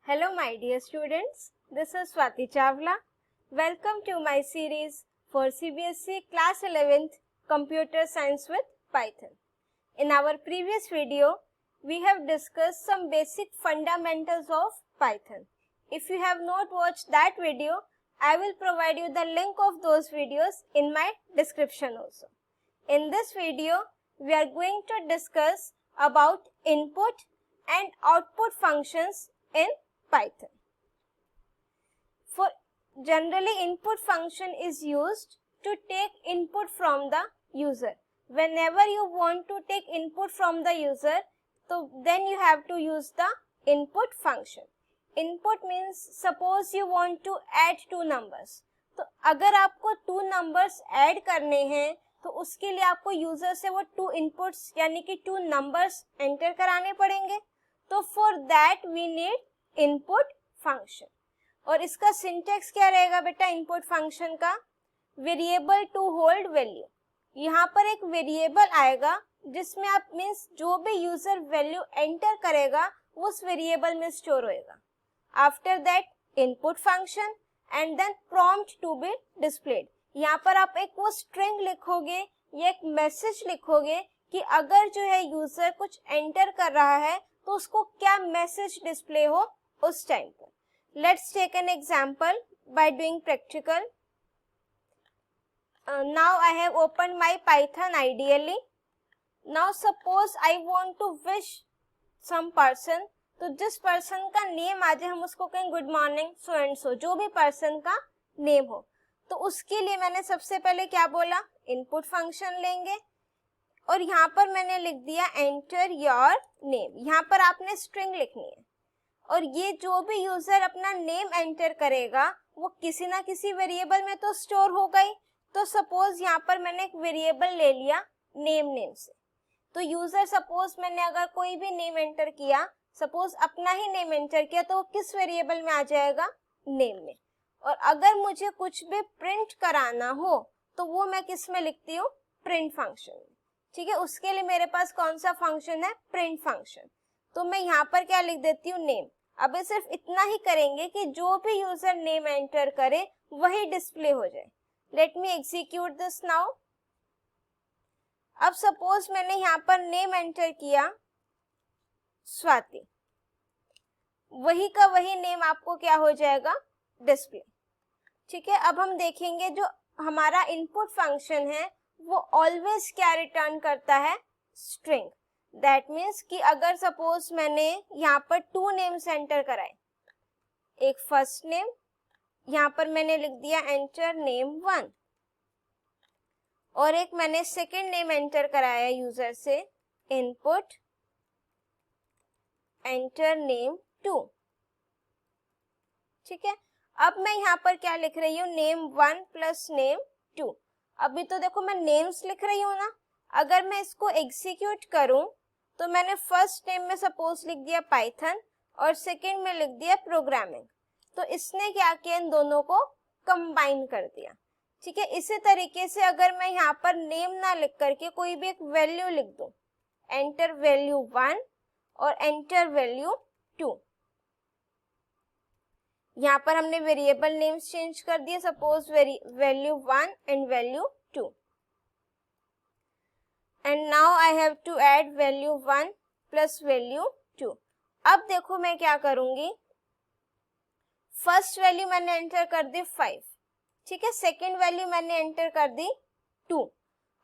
Hello my dear students, this is Swati Chawla. Welcome to my series for CBSE Class 11th Computer Science with Python. In our previous video, we have discussed some basic fundamentals of Python. If you have not watched that video, I will provide you the link of those videos in my description also. In this video, we are going to discuss about input and output functions in Python. For generally, input function is used to take input from the user. Whenever you want to take input from the user, so then you have to use the input function. Input means suppose you want to add two numbers. तो अगर आपको two numbers add करने हैं तो उसके लिए आपको user से वो two inputs यानी कि two numbers enter कराने पड़ेंगे. तो for that we need input function. और इसका सिंटेक्स क्या रहेगा बेटा इनपुट फंक्शन का? Variable to hold value. यहाँ पर एक वेरिएबल आएगा जिसमें आप मीन्स जो भी यूजर वैल्यू एंटर करेगा उस वेरिएबल में स्टोर होएगा. After that input function and then prompt to be displayed. यहाँ पर आप एक वो स्ट्रिंग लिखोगे या एक मैसेज लिखोगे कि अगर जो है यूजर कुछ एंटर कर रहा है तो उसको क्या मैसेज डिस्प्ले हो उस टाइम पर. Let's take an example by doing practical. Now I have open my Python ideally. Now suppose I want to wish some person. तो जिस पर्सन का नेम आ जाए हम उसको कहें good morning so and so, जो भी पर्सन का नेम हो. तो उसके लिए मैंने सबसे पहले क्या बोला, इनपुट फंक्शन लेंगे और यहाँ पर मैंने लिख दिया एंटर योर नेम. यहाँ पर आपने स्ट्रिंग लिखनी है और ये जो भी यूजर अपना नेम एंटर करेगा वो किसी ना किसी वेरिएबल में तो स्टोर होगा ही. तो सपोज यहाँ पर मैंने एक वेरिएबल ले लिया नेम से. तो यूजर सपोज मैंने अगर कोई भी नेम एंटर किया, सपोज अपना ही नेम एंटर किया, तो वो किस वेरिएबल में आ जाएगा, नेम में. और अगर मुझे कुछ भी प्रिंट कराना हो तो वो मैं किस में लिखती हूँ, प्रिंट फंक्शन में. ठीक है, उसके लिए मेरे पास कौन सा फंक्शन है, प्रिंट फंक्शन. तो मैं यहाँ पर क्या लिख देती हूँ, नेम. अब सिर्फ इतना ही करेंगे कि जो भी यूजर नेम एंटर करे वही डिस्प्ले हो जाए. Let me execute this now. अब सपोज मैंने यहाँ पर नेम एंटर किया स्वाति, वही का वही नेम आपको क्या हो जाएगा, डिस्प्ले. ठीक है, अब हम देखेंगे जो हमारा इनपुट फंक्शन है वो ऑलवेज क्या रिटर्न करता है, स्ट्रिंग. दैट मीन्स कि अगर सपोज मैंने यहाँ पर टू नेम्स एंटर कराए, एक फर्स्ट नेम, यहाँ पर मैंने लिख दिया एंटर नेम 1, और एक मैंने सेकंड नेम एंटर कराया यूजर से, इनपुट एंटर नेम 2. ठीक है, अब मैं यहाँ पर क्या लिख रही हूँ, नेम 1 प्लस नेम 2. अभी तो देखो मैं नेम्स लिख रही हूँ ना. अगर मैं इसको एग्जीक्यूट करूं तो मैंने फर्स्ट नेम में सपोज लिख दिया पाइथन और सेकंड में लिख दिया प्रोग्रामिंग. तो इसने क्या किया, इन दोनों को कंबाइन कर दिया. ठीक है, इसी तरीके से अगर मैं यहाँ पर नेम ना लिख करके कोई भी एक वैल्यू लिख दूं, एंटर वैल्यू 1 और एंटर वैल्यू 2. यहाँ पर हमने वेरिएबल नेम्स चेंज कर दिए, suppose value 1 and value 2. And now I have to add value 1 plus value 2. अब देखो मैं क्या करूंगी, फर्स्ट वैल्यू मैंने एंटर कर दी 5. ठीक है, सेकेंड वैल्यू मैंने एंटर कर दी 2.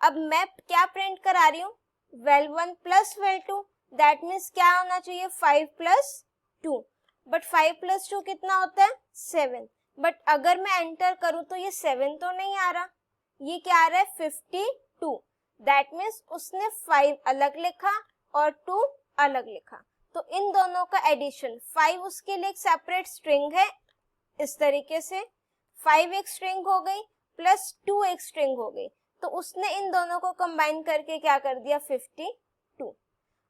अब मैं क्या प्रिंट करा रही हूँ, val 1 plus val 2. That means क्या होना चाहिए, 5 प्लस 2. बट 5 प्लस 2 कितना होता है, 7. बट अगर मैं एंटर करूं तो ये 7 तो नहीं आ रहा, ये क्या आ रहा है, 52. दैट मीन्स उसने 5 अलग लिखा और 2 अलग लिखा. तो इन दोनों का एडिशन, 5 उसके लिए एक सेपरेट स्ट्रिंग है इस तरीके से, 5 एक स्ट्रिंग हो गई प्लस 2 एक स्ट्रिंग हो गई. तो उसने इन दोनों को कंबाइन करके क्या कर दिया, 52.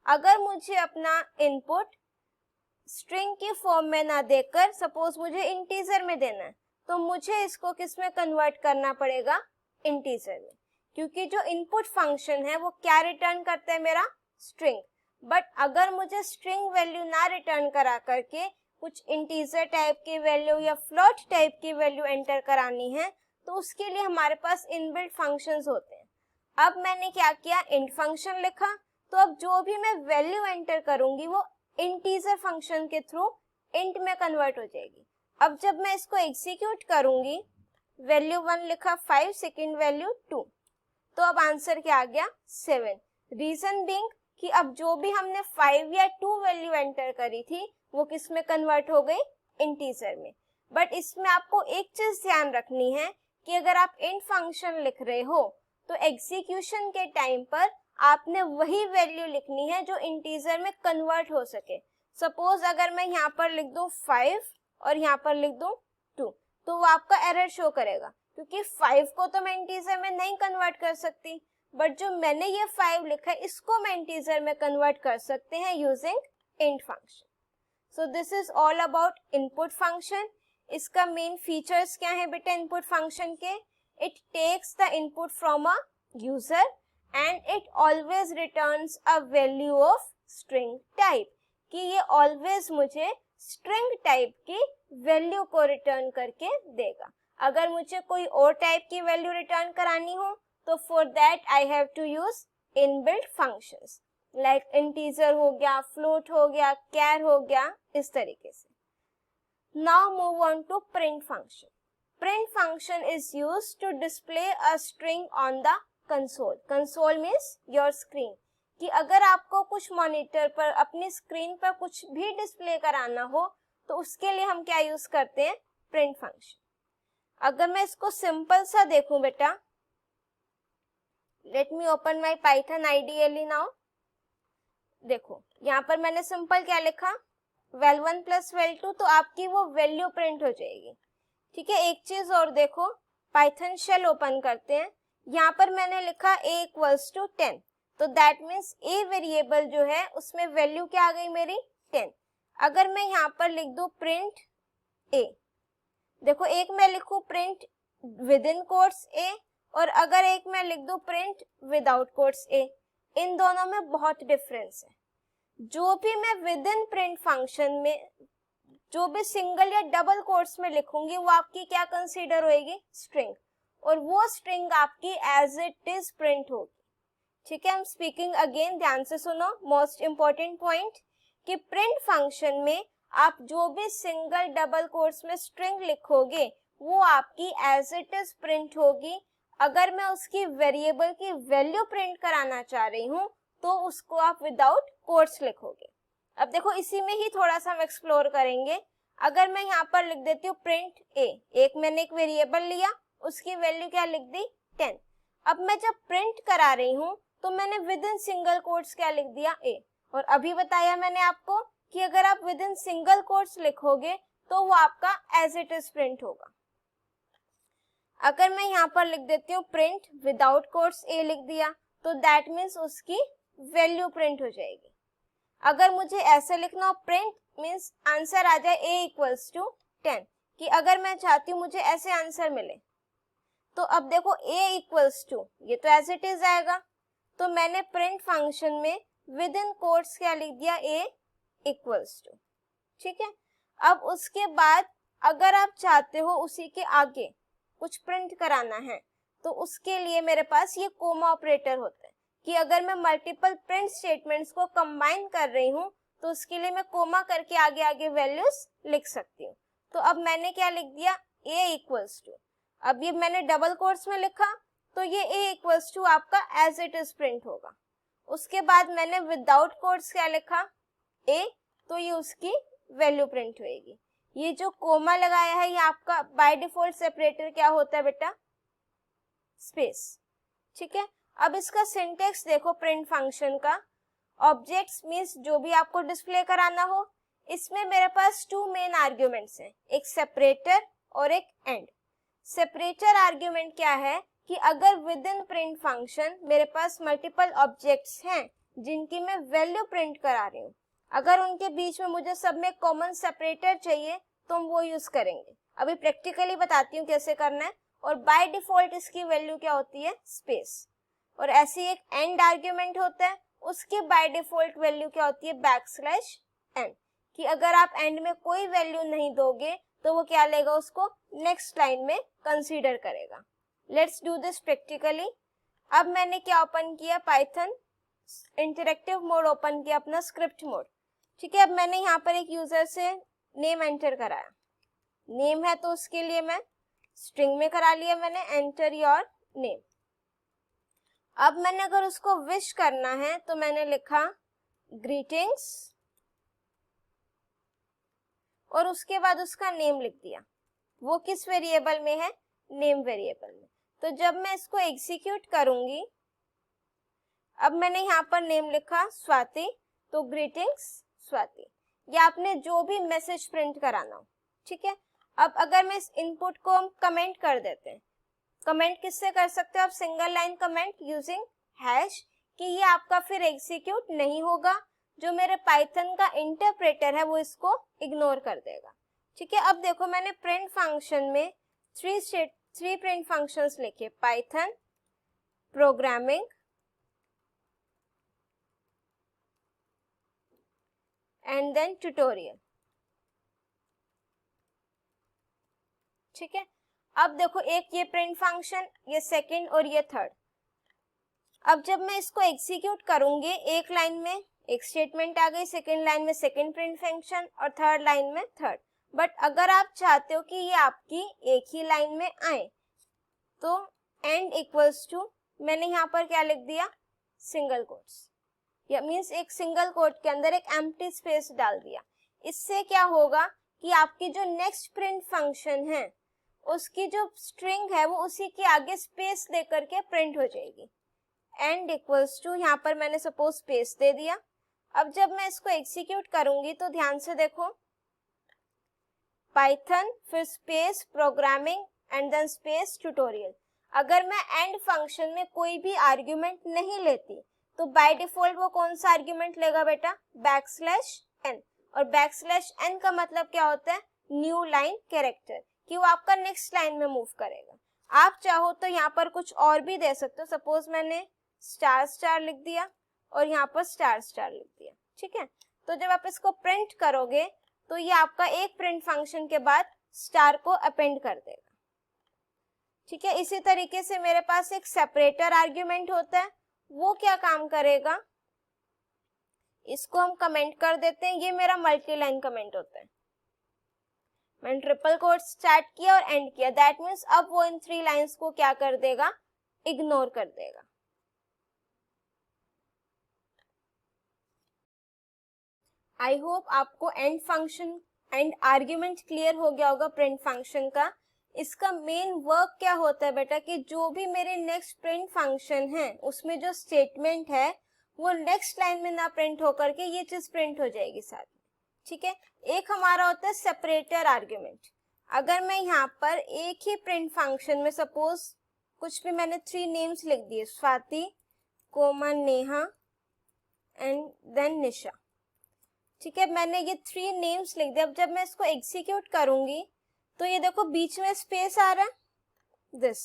अगर मुझे अपना इनपुट स्ट्रिंग की फॉर्म में ना देकर सपोज मुझे इंटीजर में देना है तो मुझे इसको किस में कन्वर्ट करना पड़ेगा, इंटीजर में. क्योंकि जो इनपुट फंक्शन है वो क्या रिटर्न करता है, मेरा स्ट्रिंग. बट अगर मुझे स्ट्रिंग वैल्यू ना रिटर्न करा करके कुछ इंटीजर टाइप की वैल्यू या फ्लोट टाइप की वैल्यू एंटर करानी है तो उसके लिए हमारे पास इनबिल्ट फंक्शंस होते हैं। अब मैंने क्या किया, इंट फंक्शन लिखा, तो अब जो भी मैं वैल्यू एंटर करूंगी वो इंटीजर फंक्शन के थ्रू इंट में कन्वर्ट हो जाएगी। अब जब मैं इसको एग्जीक्यूट करूंगी, वैल्यू 1 लिखा, 5, सेकेंड वैल्यू 2, तो अब आंसर क्या आ गया 7। रीजन बीइंग कि अब जो भी हमने 5 या 2 वैल्यू एंटर करी थी वो किस में कन्वर्ट हो गई, इंटीजर में। बट इसमें आपको एक चीज ध्यान रखनी है कि अगर आप इंट फंक्शन लिख रहे हो तो एग्जीक्यूशन के टाइम पर आपने वही वैल्यू लिखनी है जो इंटीजर में कन्वर्ट हो सके। सपोज अगर मैं यहाँ पर लिख दूं 5 और यहाँ पर लिख दूं 2, तो वो आपका एरर शो करेगा क्योंकि 5 को तो मैं इंटीजर में नहीं कन्वर्ट कर सकती, बट जो मैंने ये 5 लिखा है इसको मैं इंटीजर में कन्वर्ट कर सकते हैं using int function. So this is all about input function. इसका मेन फीचर्स क्या है बेटा इनपुट फंक्शन के, it takes the input from a user and it always returns a value of string type, कि ये ऑलवेज मुझे string type की value को रिटर्न करके देगा। अगर मुझे कोई और टाइप की वैल्यू रिटर्न करानी हो तो for that I have to use inbuilt functions like integer हो गया, फ्लोट हो गया, कैर हो गया, इस तरीके से। Now move on to print function. Print function is used to display a string on the console. Console means your screen, कि अगर आपको कुछ मॉनिटर पर अपनी स्क्रीन पर कुछ भी डिस्प्ले कराना हो तो उसके लिए हम क्या यूज करते हैं, प्रिंट फंक्शन। अगर मैं इसको सिंपल सा देखूं बेटा, let me open my Python IDLE now. देखो यहाँ पर मैंने सिंपल क्या लिखा, val1 प्लस val2, तो आपकी वो वैल्यू प्रिंट हो जाएगी। ठीक है, एक चीज और देखो, पाइथन शेल ओपन करते हैं, यहाँ पर मैंने लिखा a इक्वल्स टू 10, तो दैट मीन्स a वेरिएबल जो है उसमें वैल्यू क्या आ गई मेरी 10। अगर मैं यहाँ पर लिख दूं प्रिंट a, देखो एक मैं लिखूं print with in quotes a और अगर एक मैं लिख दूं प्रिंट विदाउट कोट्स a, इन दोनों में बहुत डिफरेंस है। जो भी मैं विद इन प्रिंट फंक्शन में जो भी सिंगल या डबल कोट्स में लिखूंगी वो आपकी क्या कंसीडर होएगी, स्ट्रिंग, और वो स्ट्रिंग आपकी एज इट इज प्रिंट होगी। ठीक है, आई एम स्पीकिंग अगेन, ध्यान से सुनो, मोस्ट इंपॉर्टेंट पॉइंट, कि प्रिंट फंक्शन में आप जो भी सिंगल डबल कोट्स में स्ट्रिंग लिखोगे वो आपकी एज इट इज प्रिंट होगी। अगर मैं उसकी वेरिएबल की वैल्यू प्रिंट कराना चाह रही हूँ तो उसको आप विदाउट कोट्स लिखोगे। अब देखो इसी में ही थोड़ा सा हम एक्सप्लोर करेंगे। अगर मैं यहाँ पर लिख देती हूँ प्रिंट a, एक मैंने एक वेरिएबल लिया, उसकी वैल्यू क्या लिख दी 10। अब मैं जब प्रिंट करा रही हूँ तो मैंने विद इन सिंगल कोट्स क्या लिख दिया a, और अभी बताया मैंने आपको कि अगर आप विद इन सिंगल कोट्स लिखोगे तो वो आपका एज इट इज प्रिंट होगा। अगर मैं यहाँ पर लिख देती हूँ प्रिंट विदाउट कोट्स a लिख दिया तो दैट मीन्स उसकी वैल्यू प्रिंट हो जाएगी। अगर मुझे ऐसे लिखना हो प्रिंट मीन्स आंसर आ जाए a इक्वल्स टू 10, कि अगर मैं चाहती हूँ मुझे ऐसे आंसर मिले, तो अब देखो a इक्वल्स टू, ये तो एज इट इज आएगा, तो मैंने प्रिंट फंक्शन में विद इन कोट्स क्या लिख दिया a इक्वल्स टू। ठीक है, अब उसके बाद अगर आप चाहते हो उसी के आगे कुछ प्रिंट कराना है तो उसके लिए मेरे पास ये कोमा ऑपरेटर होता है, कि अगर मैं मल्टीपल प्रिंट स्टेटमेंट्स को कंबाइन कर रही हूँ तो उसके लिए मैं कोमा करके आगे आगे वैल्यूज लिख सकती हूँ। तो अब मैंने क्या लिख दिया a इक्वल्स टू, अब ये मैंने डबल कोट्स में लिखा तो ये a इक्वल्स टू आपका एज इट इज प्रिंट होगा। उसके बाद मैंने विदाउट कोट्स क्या लिखा a, तो ये उसकी वैल्यू प्रिंट होएगी। ये जो कोमा लगाया है ये आपका बाय डिफॉल्ट सेपरेटर क्या होता है बेटा, स्पेस। ठीक है, अब इसका सिंटेक्स देखो प्रिंट फंक्शन का, ऑब्जेक्ट्स मींस जो भी आपको डिस्प्ले कराना हो, इसमें मेरे पास 2 मेन आर्ग्यूमेंट्स हैं, एक सेपरेटर और एक एंड। सेपरेटर आर्ग्यूमेंट क्या है कि अगर विद इन प्रिंट फंक्शन मेरे पास मल्टीपल ऑब्जेक्ट्स हैं जिनकी मैं वैल्यू प्रिंट करा रही हूँ, अगर उनके बीच में मुझे सब में कॉमन सेपरेटर चाहिए तो हम वो यूज करेंगे। अभी प्रैक्टिकली बताती हूँ कैसे करना है। और बाय डिफॉल्ट इसकी वैल्यू क्या होती है, स्पेस। और ऐसी एक एंड आर्ग्यूमेंट होता है, उसकी बाय डिफॉल्ट वैल्यू क्या होती है, बैकस्लैश एन, कि अगर आप एंड में कोई वैल्यू नहीं दोगे तो वो क्या लेगा, उसको नेक्स्ट लाइन में कंसीडर करेगा। Let's do this practically. अब मैंने क्या ओपन किया, पाइथन इंटरेक्टिव मोड ओपन किया, अपना स्क्रिप्ट मोड। ठीक है, अब मैंने यहाँ पर एक यूजर से नेम एंटर कराया, नेम है तो उसके लिए मैं स्ट्रिंग में करा लिया मैंने, एंटर योर नेम। अब मैंने अगर उसको विश करना है तो मैंने लिखा ग्रीटिंग्स और उसके बाद उसका नेम लिख दिया। वो किस वेरिएबल में है, नेम वेरिएबल में। तो जब मैं इसको एग्जीक्यूट करूंगी, अब मैंने यहाँ पर नेम लिखा स्वाति, तो ग्रीटिंग्स स्वाति, या आपने जो भी मैसेज प्रिंट कराना हो। ठीक है, अब अगर मैं इस इनपुट को हम कमेंट कर देते हैं, कमेंट किससे कर सकते हो आप, single line comment using hash, कि ये आपका फिर एग्जीक्यूट नहीं होगा, जो मेरे पाइथन का इंटरप्रेटर है वो इसको इग्नोर कर देगा। ठीक है, अब देखो मैंने प्रिंट फंक्शन में थ्री प्रिंट फंक्शंस लिखे, Python, programming and then tutorial. ठीक है, अब देखो एक ये प्रिंट फंक्शन, ये सेकंड और ये थर्ड। अब जब मैं इसको एग्जीक्यूट करूंगी, एक लाइन में एक स्टेटमेंट आ गई, सेकंड लाइन में सेकंड प्रिंट फंक्शन और थर्ड लाइन में थर्ड। बट अगर आप चाहते हो कि ये आपकी एक ही लाइन में आए तो एंड इक्वल्स टू, मैंने यहाँ पर क्या लिख दिया, सिंगल कोट्स, या मीन्स एक सिंगल कोट के अंदर एक एम्प्टी स्पेस डाल दिया। इससे क्या होगा कि आपकी जो नेक्स्ट प्रिंट फंक्शन है उसकी जो स्ट्रिंग है वो उसी के आगे स्पेस दे करके प्रिंट हो जाएगी। एंड इक्वल्स टू, यहाँ पर मैंने सपोज स्पेस दे दिया। अब जब मैं इसको एग्जीक्यूट करूंगी तो ध्यान से देखो, पाइथन फिर space programming and then space tutorial. अगर मैं एंड फंक्शन में कोई भी आर्ग्यूमेंट नहीं लेती तो बाय डिफॉल्ट वो कौन सा आर्ग्यूमेंट लेगा बेटा, बैकस्लैश n। और बैकस्लैश n का मतलब क्या होता है, न्यू लाइन कैरेक्टर, कि वो आपका नेक्स्ट लाइन में मूव करेगा। आप चाहो तो यहाँ पर कुछ और भी दे सकते हो, सपोज मैंने स्टार स्टार लिख दिया और यहाँ पर स्टार स्टार लिख दिया। ठीक है, तो जब आप इसको प्रिंट करोगे तो ये आपका एक प्रिंट फंक्शन के बाद स्टार को अपेंड कर देगा। ठीक है, इसी तरीके से मेरे पास एक सेपरेटर आर्ग्यूमेंट होता है, वो क्या काम करेगा, इसको हम कमेंट कर देते हैं, ये मेरा मल्टी लाइन कमेंट होता है। मैंने ट्रिपल कोट स्टार्ट किया और एंड किया, दैट मीन्स अब वो इन 3 लाइंस को क्या कर देगा, इग्नोर कर देगा। आई होप आपको and function and argument clear हो गया होगा प्रिंट फंक्शन का। इसका मेन वर्क क्या होता है बेटा, कि जो भी मेरे नेक्स्ट प्रिंट फंक्शन है उसमें जो स्टेटमेंट है वो नेक्स्ट लाइन में ना प्रिंट होकर के ये चीज प्रिंट हो जाएगी साथ में। ठीक है, एक हमारा होता है सेपरेटर आर्ग्यूमेंट। अगर मैं यहाँ पर एक ही प्रिंट फंक्शन में सपोज कुछ भी मैंने 3 नेम्स लिख दिए, स्वाति, कोमल, नेहा एंड देन निशा। ठीक है, मैंने ये 3 नेम्स लिख दिए। अब जब मैं इसको एग्जीक्यूट करूंगी तो ये देखो बीच में स्पेस आ रहा है दिस,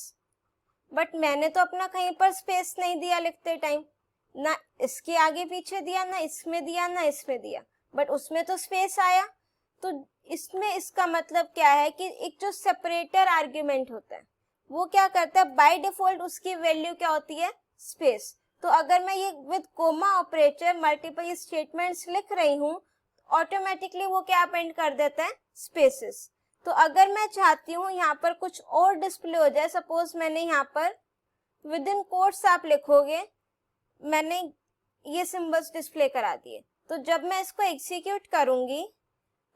बट मैंने तो अपना कहीं पर स्पेस नहीं दिया लिखते टाइम, ना इसके आगे पीछे दिया, ना इसमें दिया, ना इसमें दिया, बट उसमें तो स्पेस आया। तो इसमें इसका मतलब क्या है कि एक जो सेपरेटर आर्ग्यूमेंट होता है वो क्या करता है, बाय डिफॉल्ट उसकी वैल्यू क्या होती है, स्पेस। तो अगर मैं ये with comma operator multiple statements लिख रही हूँ, ऑटोमेटिकली वो क्या अपेंड कर देता है, स्पेसेस। तो अगर मैं चाहती हूँ यहाँ पर कुछ और डिस्प्ले हो जाए, सपोज मैंने यहाँ पर विद इन कोट्स आप लिखोगे, मैंने ये सिंबल्स डिस्प्ले करा दिए, तो जब मैं इसको एग्जीक्यूट करूंगी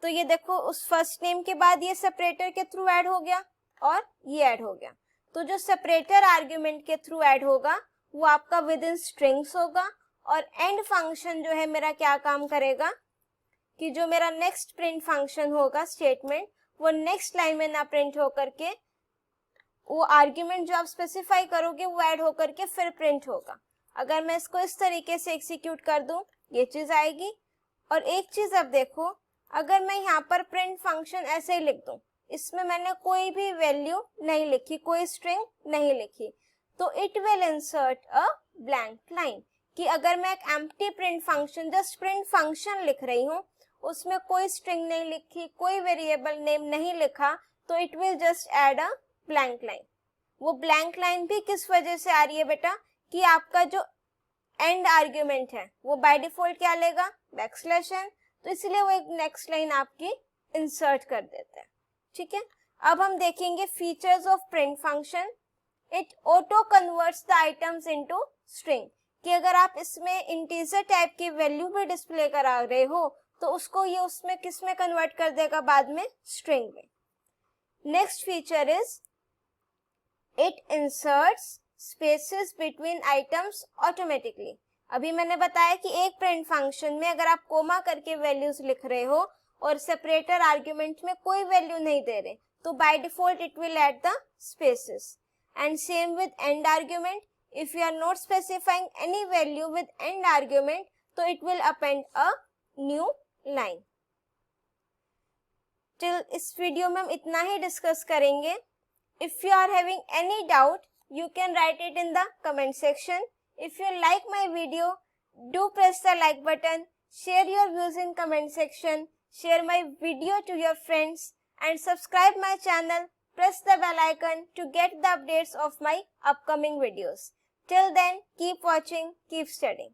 तो ये देखो उस फर्स्ट नेम के बाद ये सेपरेटर के थ्रू ऐड हो गया और ये ऐड हो गया। तो जो सेपरेटर आर्ग्यूमेंट के थ्रू ऐड होगा वो आपका विद इन स्ट्रिंग्स होगा, और एंड फंक्शन जो है मेरा क्या काम करेगा कि जो मेरा नेक्स्ट प्रिंट फंक्शन होगा स्टेटमेंट, वो नेक्स्ट लाइन में ना प्रिंट होकर के वो आर्ग्यूमेंट जो आप स्पेसिफाई करोगे वो ऐड होकर के फिर प्रिंट होगा। अगर मैं इसको इस तरीके से एग्जीक्यूट कर दूं ये चीज आएगी। और एक चीज अब देखो, अगर मैं यहाँ पर प्रिंट फंक्शन ऐसे ही लिख दूं, इसमें मैंने कोई भी वैल्यू नहीं लिखी, कोई स्ट्रिंग नहीं लिखी, तो it will insert a blank line, कि अगर मैं एक empty print function just print function लिख रही हूँ उसमें कोई स्ट्रिंग नहीं लिखी, कोई वेरिएबल नेम नहीं लिखा, तो it will just add a blank line. वो ब्लैंक लाइन भी किस वजह से आ रही है बेटा, कि आपका जो एंड आर्ग्यूमेंट है वो बाय डिफॉल्ट क्या लेगा, बैकस्लैश n, तो इसलिए वो एक नेक्स्ट लाइन आपकी इंसर्ट कर देता है। ठीक है, अब हम देखेंगे features of print function. It auto converts the items into string, कि अगर आप इसमें इंटीजर टाइप की वैल्यू भी डिस्प्ले करा रहे हो तो उसको ये उसमें किस में कन्वर्ट कर देगा, बाद में स्ट्रिंग में। Next feature is it inserts spaces between items automatically. अभी मैंने बताया कि एक प्रिंट फंक्शन में अगर आप कोमा करके वैल्यूज लिख रहे हो और सेपरेटर आर्ग्यूमेंट में कोई वैल्यू नहीं दे रहे, तो by default it will add the spaces. And same with and argument, if you are not specifying any value with end argument, तो it will append a new line. Till इस video में हम इतना ही discuss करेंगे। If you are having any doubt, you can write it in the comment section. If you like my video, do press the like button, share your views in comment section, share my video to your friends, and subscribe my channel. Press the bell icon to get the updates of my upcoming videos. Till then, keep watching, keep studying.